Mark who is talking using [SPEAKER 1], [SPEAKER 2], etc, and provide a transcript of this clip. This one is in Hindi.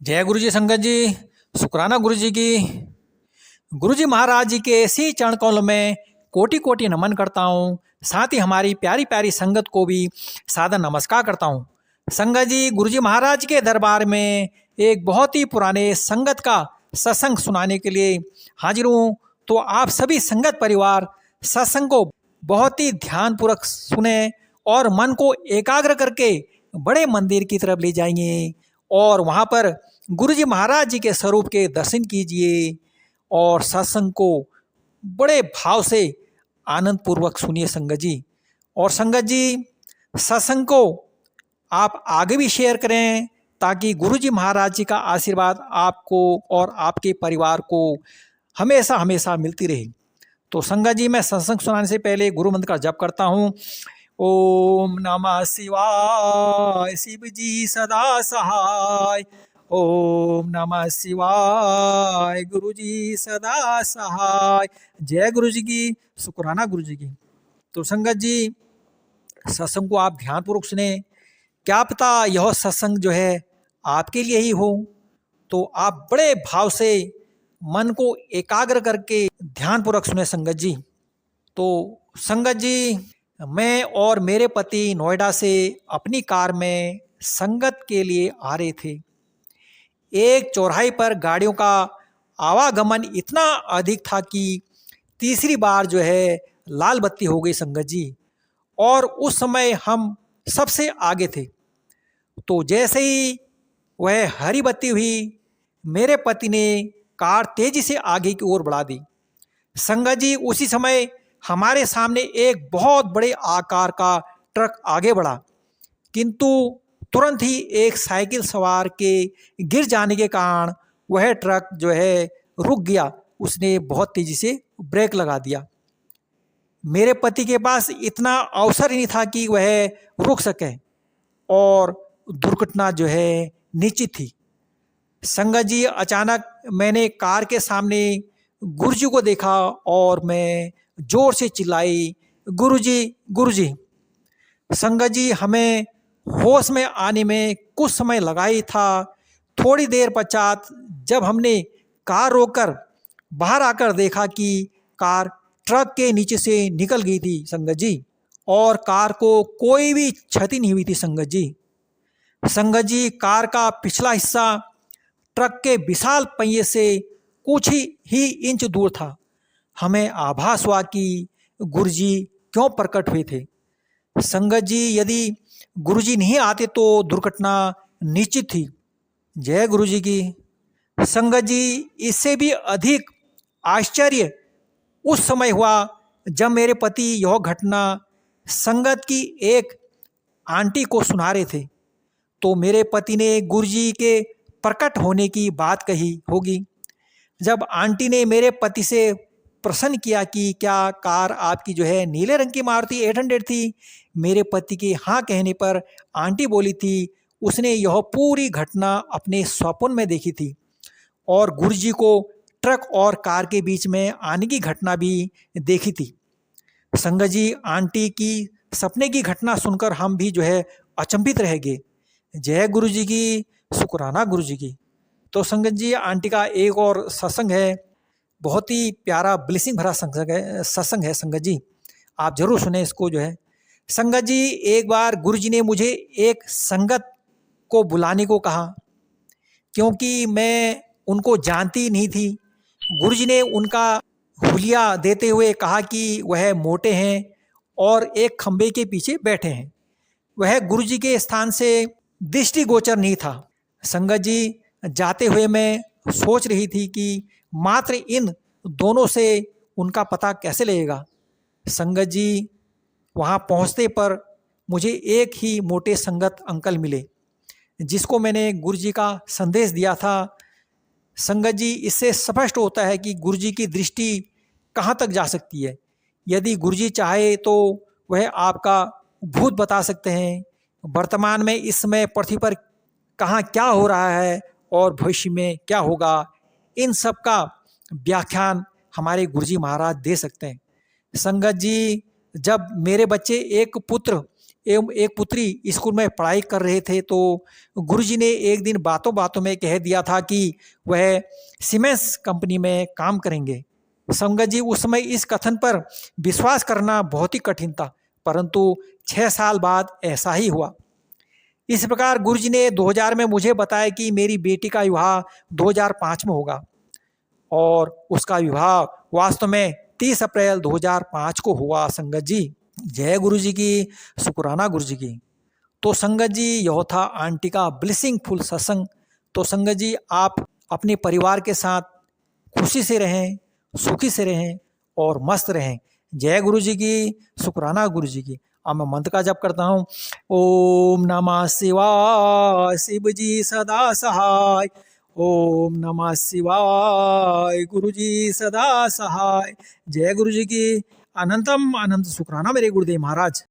[SPEAKER 1] जय गुरु जी संगत जी। शुक्राना गुरु जी की। गुरु जी महाराज जी के इसी चरण कमल में कोटि कोटि नमन करता हूँ। साथ ही हमारी प्यारी प्यारी संगत को भी सादर नमस्कार करता हूँ। संगत जी, गुरु जी महाराज के दरबार में एक बहुत ही पुराने संगत का सत्संग सुनाने के लिए हाजिर हूँ। तो आप सभी संगत परिवार सत्संग को बहुत ही ध्यानपूर्वक सुने और मन को एकाग्र करके बड़े मंदिर की तरफ ले जाएंगे और वहाँ पर गुरु जी महाराज जी के स्वरूप के दर्शन कीजिए और सत्संग को बड़े भाव से आनंद पूर्वक सुनिए संगत जी। और संगत जी, सत्संग को आप आगे भी शेयर करें ताकि गुरु जी महाराज जी का आशीर्वाद आपको और आपके परिवार को हमेशा हमेशा मिलती रहे। तो संगत जी, मैं सत्संग सुनाने से पहले गुरु मंत्र का जप करता हूँ। ओम नमः शिवाय, शिव जी सदा सहाय। ओम नमः शिवाय, गुरु जी सदा सहाय। जय गुरु जी की, शुक्राना गुरु जी की। तो संगत जी, सत्संग को आप ध्यानपूर्वक सुने। क्या पता यह सत्संग जो है आपके लिए ही हो। तो आप बड़े भाव से मन को एकाग्र करके ध्यानपूर्वक सुने संगत जी। तो संगत जी, मैं और मेरे पति नोएडा से अपनी कार में संगत के लिए आ रहे थे। एक चौराहे पर गाड़ियों का आवागमन इतना अधिक था कि तीसरी बार जो है लाल बत्ती हो गई संगत जी, और उस समय हम सबसे आगे थे। तो जैसे ही वह हरी बत्ती हुई, मेरे पति ने कार तेजी से आगे की ओर बढ़ा दी। संगत जी, उसी समय हमारे सामने एक बहुत बड़े आकार का ट्रक आगे बढ़ा, किंतु तुरंत ही एक साइकिल सवार के गिर जाने के कारण वह ट्रक जो है रुक गया। उसने बहुत तेजी से ब्रेक लगा दिया। मेरे पति के पास इतना अवसर ही नहीं था कि वह रुक सके और दुर्घटना जो है निश्चित थी। संगत जी, अचानक मैंने कार के सामने गुरु जी को देखा और मैं जोर से चिल्लाई, गुरु जी, गुरु जी। संगत जी, हमें होश में आने में कुछ समय लगा ही था। थोड़ी देर पश्चात जब हमने कार रोककर बाहर आकर देखा कि कार ट्रक के नीचे से निकल गई थी संगत जी, और कार को कोई भी क्षति नहीं हुई थी संगत जी। संगत जी, कार का पिछला हिस्सा ट्रक के विशाल पहिए से कुछ ही इंच दूर था। हमें आभास हुआ कि गुरुजी क्यों प्रकट हुए थे। संगत जी, यदि गुरुजी नहीं आते तो दुर्घटना निश्चित थी। जय गुरु जी की। संगत जी, इससे भी अधिक आश्चर्य उस समय हुआ जब मेरे पति यह घटना संगत की एक आंटी को सुना रहे थे। तो मेरे पति ने गुरुजी के प्रकट होने की बात कही होगी। जब आंटी ने मेरे पति से प्रश्न किया कि क्या कार आपकी जो है नीले रंग की मारुति 800 थी, मेरे पति के हाँ कहने पर आंटी बोली थी उसने यह पूरी घटना अपने स्वप्न में देखी थी और गुरुजी को ट्रक और कार के बीच में आने की घटना भी देखी थी। संगत जी, आंटी की सपने की घटना सुनकर हम भी जो है अचंभित रह गए। जय गुरु जी की, शुक्राना गुरु जी की। तो संगत जी, आंटी का एक और सत्संग है, बहुत ही प्यारा ब्लेसिंग भरा सत्संग है संगत जी, आप जरूर सुने इसको जो है। संगत जी, एक बार गुरु जी ने मुझे एक संगत को बुलाने को कहा, क्योंकि मैं उनको जानती नहीं थी। गुरु जी ने उनका हुलिया देते हुए कहा कि वह मोटे हैं और एक खंबे के पीछे बैठे हैं। वह गुरु जी के स्थान से दृष्टिगोचर नहीं था। संगत जी, जाते हुए मैं सोच रही थी कि मात्र इन दोनों से उनका पता कैसे लगेगा। संगत जी, वहाँ पहुँचते पर मुझे एक ही मोटे संगत अंकल मिले, जिसको मैंने गुरु जी का संदेश दिया था। संगत जी, इससे स्पष्ट होता है कि गुरु जी की दृष्टि कहाँ तक जा सकती है। यदि गुरु जी चाहे तो वह आपका भूत बता सकते हैं, वर्तमान में इस समय पृथ्वी पर कहाँ क्या हो रहा है और भविष्य में क्या होगा, इन सब का व्याख्यान हमारे गुरुजी महाराज दे सकते हैं। संगत जी, जब मेरे बच्चे एक पुत्र एवं एक पुत्री स्कूल में पढ़ाई कर रहे थे, तो गुरुजी ने एक दिन बातों बातों में कह दिया था कि वह सीमेंस कंपनी में काम करेंगे। संगत जी, उस समय इस कथन पर विश्वास करना बहुत ही कठिन था, परंतु 6 साल बाद ऐसा ही हुआ। इस प्रकार गुरुजी ने 2000 में मुझे बताया कि मेरी बेटी का विवाह 2005 में होगा, और उसका विवाह वास्तव में 30 अप्रैल 2005 को हुआ। संगत जी, जय गुरु जी की, शुक्राना गुरु जी की। तो संगत जी, यह था आंटी का ब्लेसिंग फुल सत्संग। तो संगत जी, आप अपने परिवार के साथ खुशी से रहें, सुखी से रहें और मस्त रहें। जय गुरु जी की, शुक्राना गुरु जी की। अब मैं मंत्र का जप करता हूँ। ओम नमः शिवाय, शिव जी सदा सहाय। ओम नमः शिवाय, गुरु जी सदा सहाय। जय गुरु जी की। अनंतम अनंत शुक्राना मेरे गुरुदेव महाराज।